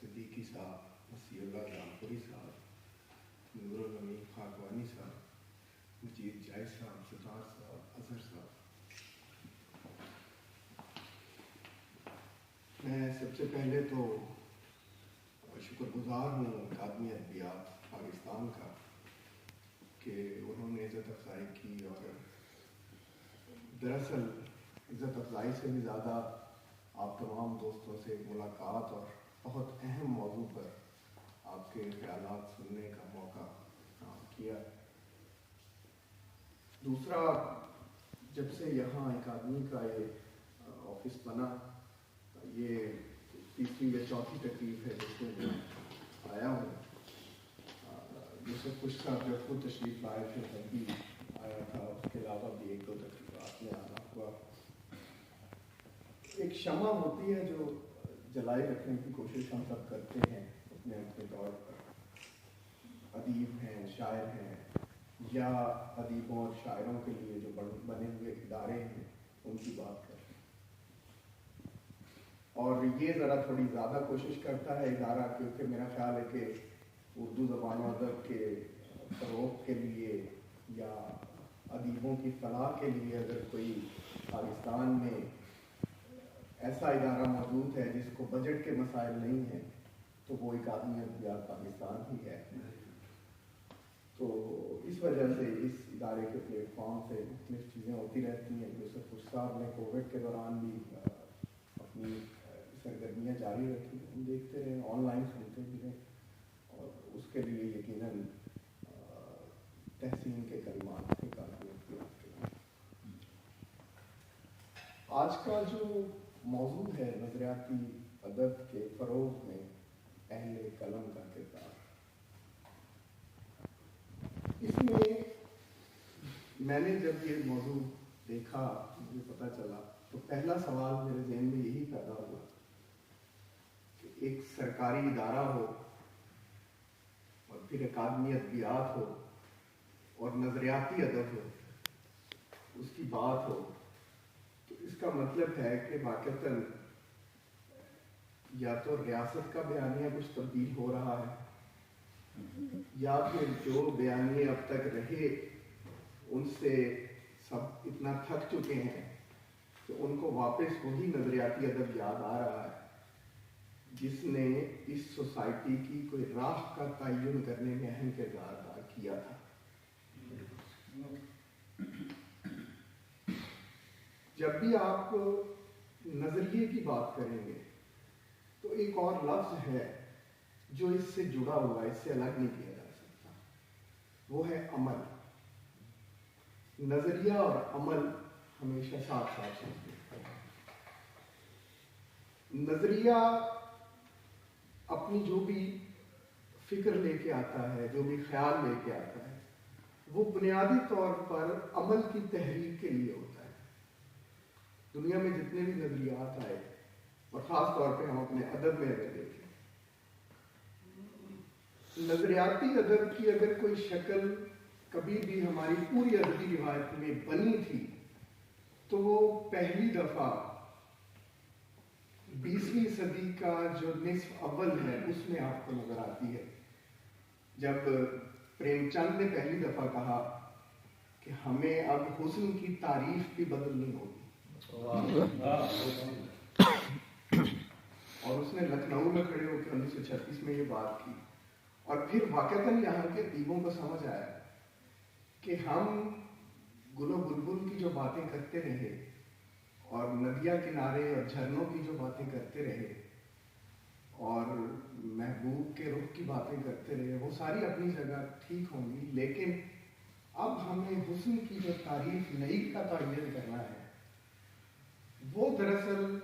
صدیقی صاحب, وسیع اللہ جانپوری صاحب, نور الامین خاکوانی صاحب, مجید جائز صاحب, ستار صاحب, اظہر صاحب. میں سب سے پہلے تو شکر گزار ہوں اکادمی ادبیات پاکستان کا کہ انہوں نے عزت افزائی کی, اور دراصل عزت افزائی سے بھی زیادہ آپ تمام دوستوں سے ملاقات اور بہت اہم موضوع پر آپ کے خیالات سننے کا موقع فراہم کیا. دوسرا, جب سے یہاں اکادمی کا یہ آفس بنا, یہ تیسری یا چوتھی تقریب ہے جس میں میں آیا ہوں. یوسف خوش صاحب جب خود تشریف لائے تھے تب بھی آیا تھا, اس کے علاوہ بھی ایک دو تقریبات میں آنا ہوا. ایک شمع ہوتی ہے جو جلائے رکھنے کی کوشش ہم سب کرتے ہیں اپنے اپنے طور پر. ادیب ہیں, شاعر ہیں, یا ادیبوں اور شاعروں کے لیے جو بنے ہوئے ادارے ہیں ان کی بات کریں, اور یہ ذرا تھوڑی زیادہ کوشش کرتا ہے ادارہ, کیونکہ میرا خیال ہے کہ اردو زبان و ادب کے فروغ کے لیے یا ادیبوں کی فلاح کے لیے اگر کوئی پاکستان میں ایسا ادارہ موجود ہے جس کو بجٹ کے مسائل نہیں ہیں تو وہ اکادمی ادبیات پاکستان ہی ہے. تو اس وجہ سے اس ادارے کے پلیٹ فارم سے مختلف چیزیں ہوتی رہتی ہیں. یوسف خوش صاحب نے کووڈ کے دوران بھی اپنی سرگرمیاں جاری رکھی, ہم دیکھتے رہے, آن لائن سنتے بھی رہے, اور اس کے لیے یقیناً تحسین کے کلمات سے کافی اختیار کیا. آج کا جو موضوع ہے نظریاتی ادب کے فروغ میں اہل قلم کا کردار, اس میں میں نے جب یہ موضوع دیکھا, مجھے پتہ چلا, تو پہلا سوال میرے ذہن میں یہی پیدا ہوا کہ ایک سرکاری ادارہ ہو اور پھر اکادمی ادبیات ہو اور نظریاتی ادب ہو, اس کی بات ہو, تو اس کا مطلب ہے کہ واقعتاً یا تو ریاست کا بیانیہ کچھ تبدیل ہو رہا ہے, یا پھر جو بیانیے اب تک رہے ان سے سب اتنا تھک چکے ہیں کہ ان کو واپس وہی نظریاتی ادب یاد آ رہا ہے جس نے اس سوسائٹی کی کوئی راہ کا تعین کرنے میں اہم کردار ادا کیا تھا. جب بھی آپ نظریے کی بات کریں گے تو ایک اور لفظ ہے جو اس سے جڑا ہوا ہے, اس سے الگ نہیں کیا جا سکتا, وہ ہے عمل. نظریہ اور عمل ہمیشہ ساتھ ساتھ چلتے ہیں. نظریہ اپنی جو بھی فکر لے کے آتا ہے, جو بھی خیال لے کے آتا ہے, وہ بنیادی طور پر عمل کی تحریک کے لیے ہوتا ہے. دنیا میں جتنے بھی نظریات آئے, اور خاص طور پہ ہم اپنے ادب میں اگر دیکھیں, نظریاتی ادب کی اگر کوئی شکل کبھی بھی ہماری پوری ادبی روایت میں بنی تھی تو وہ پہلی دفعہ 20ویں صدی کا جو نصف اول ہے اس میں آپ کو نظر آتی ہے, جب پریم چند نے پہلی دفعہ کہا کہ ہمیں اب حسن کی تعریف بھی بدلنی ہوگی, اور اس نے لکھنؤ میں کھڑے ہو کے 1936 میں یہ بات کی. اور پھر واقعتاً یہاں کے ادیبوں کو سمجھ آیا کہ ہم گل و بلبل کی جو باتیں کرتے رہے اور ندیہ کنارے اور جھرنوں کی جو باتیں کرتے رہے اور محبوب کے رخ کی باتیں کرتے رہے, وہ ساری اپنی جگہ ٹھیک ہوں گی, لیکن اب ہمیں حسن کی جو تعریف نئی کا تعین کرنا ہے وہ دراصل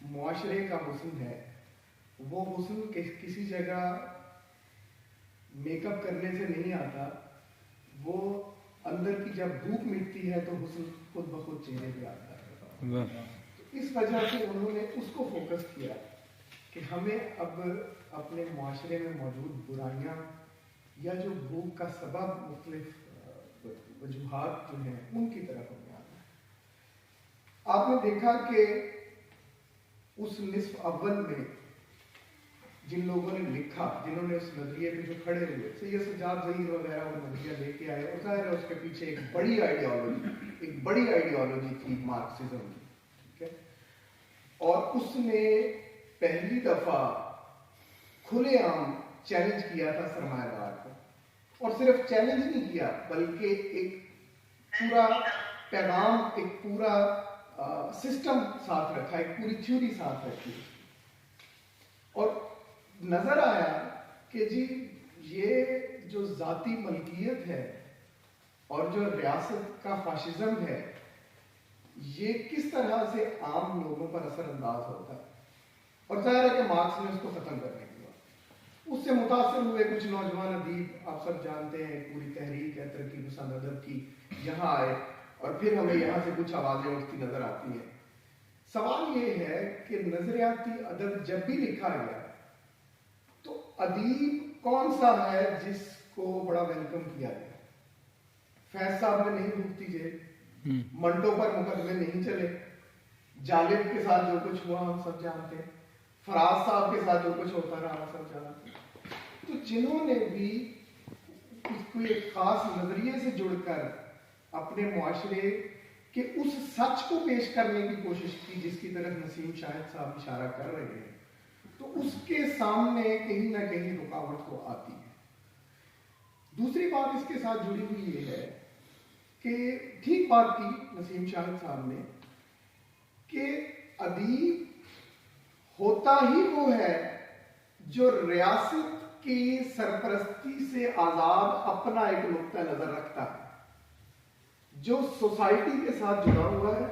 معاشرے کا حسن ہے. وہ حسن کسی جگہ میک اپ کرنے سے نہیں آتا, وہ اندر کی جب بھوک مٹتی ہے تو حسن خود بخود چہرے پہ آتا ہے. اس وجہ سے انہوں نے اس کو فوکس کیا کہ ہمیں اب اپنے معاشرے میں موجود برائیاں یا جو بھوک کا سبب مختلف وجوہات جو ہیں ان کی طرف ہمیں آنا ہے. آپ نے دیکھا کہ اس نصف اول میں جن لوگوں نے لکھا، جنہوں نے اس نظریے پہ جو کھڑے ہوئے، سید سجاد ظہیر وغیرہ وہ نظریہ لے کے آئے، اور ظاہر ہے اس کے پیچھے ایک بڑی آئیڈیالوجی تھی مارکسزم کی، ٹھیک ہے. اور اس نے پہلی دفعہ کھلے عام چیلنج کیا تھا سرمایہ دار کو، اور صرف چیلنج نہیں کیا بلکہ ایک پورا پیغام، ایک پورا سسٹم ساتھ رکھا، ایک پوری تھیوری ساتھ رکھی. اور نظر آیا کہ جی یہ جو ذاتی ملکیت ہے اور جو ریاست کا فاشزم ہے، یہ کس طرح سے عام لوگوں پر اثر انداز ہوتا ہے. اور ظاہر ہے کہ مارکس نے اس کو ختم کرنے کی بات. اس سے متاثر ہوئے کچھ نوجوان ادیب، آپ سب جانتے ہیں پوری تحریک ہے ترقی پسند ادب کی، یہاں آئے، اور پھر ہمیں یہاں سے کچھ آوازیں اٹھتی نظر آتی ہیں. سوال یہ ہے کہ نظریاتی ادب جب بھی لکھا گیا تو ادیب کون سا ہے جس کو بڑا ویلکم کیا گیا؟ فیض صاحب نے نہیں بھوکتی جیل، منٹو پر مقدمے نہیں چلے، جالب کے ساتھ جو کچھ ہوا ہم سب جانتے ہیں، فراز صاحب کے ساتھ جو کچھ ہوتا رہا ہم سب جانتے ہیں. تو جنہوں نے بھی کوئی ایک خاص نظریے سے جڑ کر اپنے معاشرے کے اس سچ کو پیش کرنے کی کوشش کی جس کی طرف نسیم شاہد صاحب اشارہ کر رہے ہیں، تو اس کے سامنے کہیں نہ کہیں رکاوٹ تو آتی ہے. دوسری بات اس کے ساتھ جڑی ہوئی یہ ہے کہ ٹھیک بات کی نسیم شاہد صاحب نے کہ ادیب ہوتا ہی وہ ہے جو ریاست کی سرپرستی سے آزاد اپنا ایک نقطہ نظر رکھتا ہے، جو سوسائٹی کے ساتھ جڑا ہوا ہے.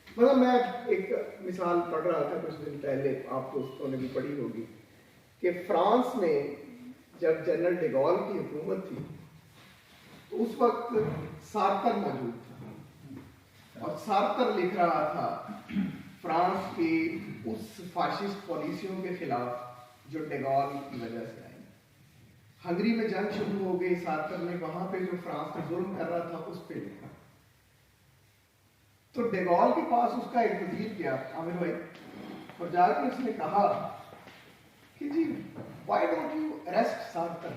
مطلب میں ایک مثال پڑھ رہا تھا کچھ دن پہلے، آپ دوستوں نے بھی پڑھی ہوگی، کہ فرانس میں جب جنرل ڈیگول کی حکومت تھی تو اس وقت سارتر موجود تھا، اور سارتر لکھ رہا تھا فرانس کی اس فاشسٹ پالیسیوں کے خلاف جو ڈیگول کی وجہ سے آئی. ہنگری میں جنگ شروع ہو گئی، سارتر نے وہاں پہ جو فرانس میں ظلم کر رہا تھا اس پہ لکھا. تو ڈیگول کے پاس اس کا ایک وزیر گیا، عامر بھائی، اور جا کے اس نے کہا کہ جی why don't you arrest Sartre,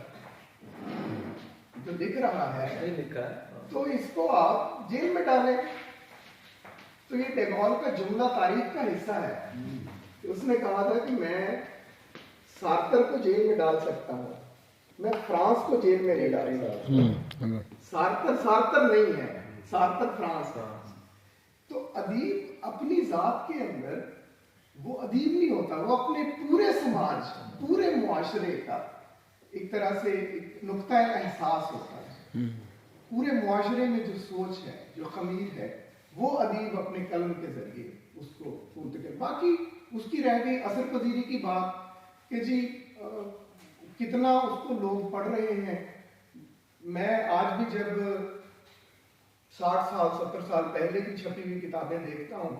جو لکھ رہا ہے تو اس کو آپ جیل میں ڈالیں. تو یہ ڈیگول کا جملہ تاریخ کا حصہ ہے. اس نے کہا تھا کہ میں سارتر کو جیل میں ڈال سکتا ہوں، میں فرانس کو جیل میں نہیں ڈال سکتا. سارتر نہیں ہے، سارتر فرانس ہے. تو ادیب اپنی ذات کے اندر وہ ادیب نہیں ہوتا، وہ اپنے پورے سماج، پورے معاشرے کا ایک طرح سے ایک نقطہ احساس ہوتا ہے. پورے معاشرے میں جو سوچ ہے، جو خمیر ہے، وہ ادیب اپنے قلم کے ذریعے اس کو پھوٹ کر. باقی اس کی رہ گئی اثر پذیری کی بات کہ جی کتنا اس کو لوگ پڑھ رہے ہیں. میں آج بھی جب 60 سال 70 سال پہلے کی چھپی ہوئی کتابیں دیکھتا ہوں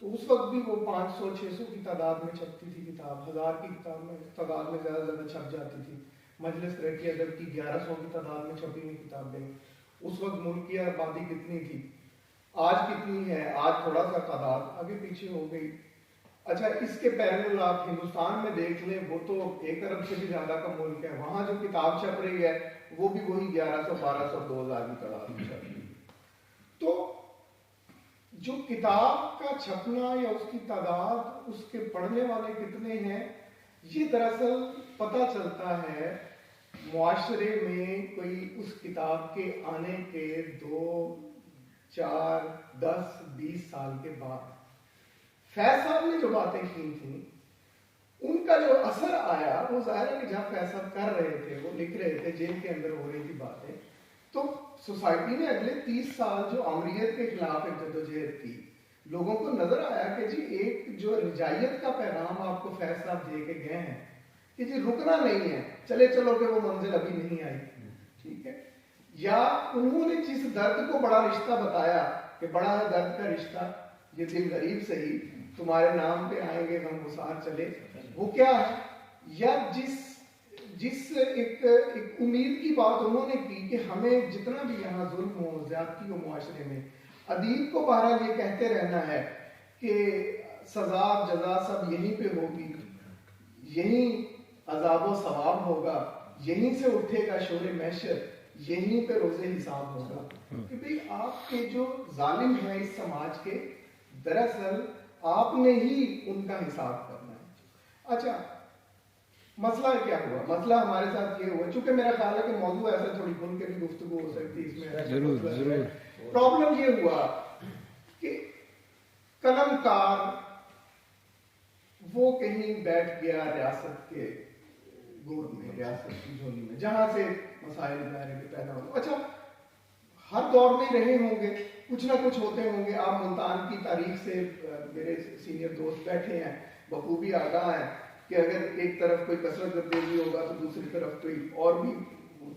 تو اس وقت بھی وہ 500-600 کی تعداد میں چھپتی تھی کتاب، 1000 کی کتاب میں تعداد میں زیادہ چھپ جاتی تھی. مجلس ترقی ادب کی 1100 کی تعداد میں چھپی ہوئی کتابیں. اس وقت ملکی آبادی کتنی تھی، آج کتنی ہے؟ آج تھوڑا سا تعداد آگے پیچھے ہو گئی. اچھا اس کے پیرل آپ ہندوستان میں دیکھ لیں، وہ تو 1 ارب سے بھی زیادہ کا ملک ہے، وہاں جو کتاب چھپ رہی ہے وہ بھی وہی 1100 1200 2000 کی تعداد میں چھپ رہی ہے. تو جو کتاب کا چھپنا یا اس کی تعداد، اس کے پڑھنے والے کتنے ہیں، یہ دراصل پتہ چلتا ہے معاشرے میں کوئی اس کتاب کے آنے کے 2 4 10 20 سال کے بعد. فیض صاحب نے جو باتیں کی تھیں ان کا جو اثر آیا وہ ظاہر ہے کہ جب فیض صاحب کر رہے تھے، وہ لکھ رہے تھے، جیل کے اندر ہو رہی تھی باتیں، تو سوسائٹی نے اگلے 30 سال جو آمریت کے خلاف ایک جدوجہد کی، لوگوں کو نظر آیا کہ جی ایک جو رجائیت کا پیغام آپ کو فیض صاحب دے کے گئے ہیں کہ جی رکنا نہیں ہے، چلے چلو کہ وہ منزل ابھی نہیں آئی، ٹھیک ہے. یا انہوں نے جس درد کو بڑا رشتہ بتایا کہ بڑا ہے درد کا رشتہ، یہ دل غریب سہی، تمہارے نام پہ آئیں گے غم گسار چلے، وہ کیا ہے. یا جس ایک امید کی بات انہوں نے کی کہ ہمیں جتنا بھی یہاں ظلم ہو، زیادتی ہو معاشرے میں، ادیب کو بہرحال یہ کہتے رہنا ہے کہ سزا جزا سب یہیں پہ ہوگی، یہیں عذاب و ثواب ہوگا, یہیں سے اٹھے گا شور محشر, یہیں پہ روز حساب ہوگا. کہ بھئی آپ کے جو ظالم ہیں اس سماج کے, دراصل آپ نے ہی ان کا حساب کرنا ہے. اچھا مسئلہ کیا ہوا؟ مسئلہ ہمارے ساتھ یہ ہوا, چونکہ میرا خیال ہے کہ موضوع ایسا تھوڑی کھل کے بھی گفتگو ہو سکتی ہے اس میں. ضرور. پرابلم یہ ہوا کہ قلم کار وہ کہیں بیٹھ گیا ریاست کے گود میں, ریاست کی جھولی میں, جہاں سے مسائل دائرے کے پیدا ہوتے. اچھا ہر دور میں رہے ہوں گے, کچھ نہ کچھ ہوتے ہوں گے. آپ ملتان کی تاریخ سے میرے سینئر دوست بیٹھے ہیں, بخوبی آگاہ ہیں کہ اگر ایک طرف کوئی کثرت گردیزی ہوگا تو دوسری طرف کوئی اور بھی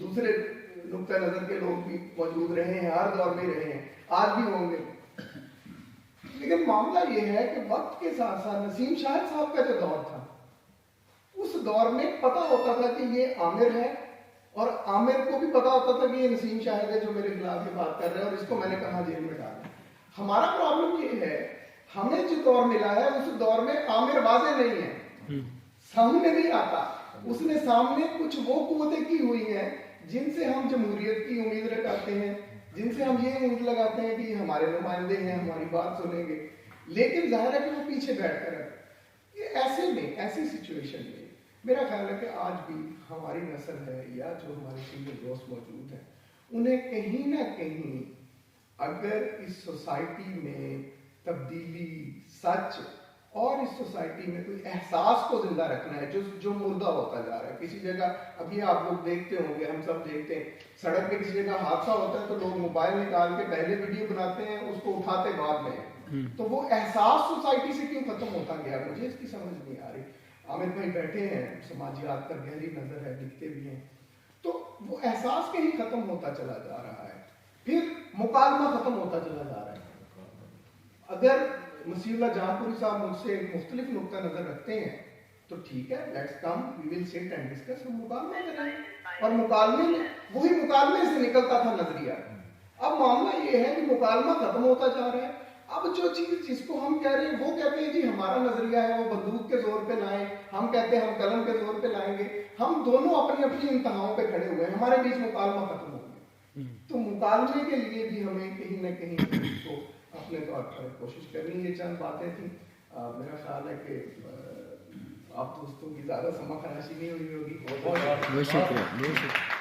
دوسرے نقطہ نظر کے لوگ بھی موجود رہے ہیں, ہر دور میں رہے ہیں, آج بھی ہوں گے. لیکن معاملہ یہ ہے کہ وقت کے ساتھ ساتھ نسیم شاہد صاحب کا جو دور تھا, اس دور میں پتا ہوتا تھا کہ یہ عامر ہے, اور عامر کو بھی پتا ہوتا تھا کہ یہ نسیم شاہد ہے جو میرے خلاف یہ بات کر رہے ہیں, اور اس کو میں نے کہاں جیل میں ڈالا. ہمارا پرابلم یہ ہے, ہمیں جو دور ملا ہے اس دور میں عامر واضح نہیں ہے, سامنے نہیں آتا. اس نے سامنے کچھ وہ قوتیں کی ہوئی ہیں جن سے ہم جمہوریت کی امید رکھتے ہیں, جن سے ہم یہ امید لگاتے ہیں کہ یہ ہمارے نمائندے ہیں, ہماری بات سنیں گے. لیکن ظاہر ہے کہ وہ پیچھے بیٹھ کر یہ ایسے میں, ایسی سچویشن میں میرا خیال ہے کہ آج بھی ہماری نسل ہے یا جو ہمارے سینئر دوست موجود ہیں, انہیں کہیں نہ کہیں اگر اس سوسائٹی میں تبدیلی, سچ اور اس سوسائٹی میں کوئی احساس کو زندہ رکھنا ہے جو مردہ ہوتا جا رہا ہے. کسی جگہ ابھی آپ لوگ دیکھتے ہوں گے, ہم سب دیکھتے ہیں, سڑک پہ کسی جگہ حادثہ ہوتا ہے تو لوگ موبائل نکال کے پہلے ویڈیو بناتے ہیں, اس کو اٹھاتے بعد میں. تو وہ احساس سوسائٹی سے کیوں ختم ہوتا گیا, مجھے اس کی سمجھ نہیں آ رہی. عامر بھائی بیٹھے ہیں, سماجیات پر گہری نظر ہے, لکھتے بھی ہیں, تو وہ احساس کہیں ختم ہوتا چلا جا رہا ہے. پھر مکالمہ ختم ہوتا چلا جا رہا ہے. اگر مسیح اللہ جہاں پوری صاحب مجھ سے ایک مختلف نقطہ نظر رکھتے ہیں تو ٹھیک ہے, لیٹس کم, وی ول سٹ اینڈ ڈسکس, ہم مکالمہ کریں. اور مکالمے میں وہی مکالمے سے نکلتا تھا نظریہ. اب معاملہ یہ ہے کہ مکالمہ ختم ہوتا جا رہا ہے. اب جو چیز جس کو ہم کہہ رہے ہیں وہ کہتے ہیں جی ہمارا نظریہ ہے, وہ بندوق کے زور پہ لائیں, ہم کہتے ہیں ہم قلم کے زور پہ لائیں گے. ہم دونوں اپنی اپنی انتہاؤں پہ کھڑے ہوئے ہیں, ہمارے بیچ مکالمہ ختم ہو گیا. تو مکالمے کے لیے بھی ہمیں کہیں نہ کہیں اس کو اپنے طور پر کوشش کرنی. یہ چند باتیں تھیں. میرا خیال ہے کہ آپ دوستوں کی زیادہ سما خراشی نہیں ہوئی ہوگی. بہت شکریہ.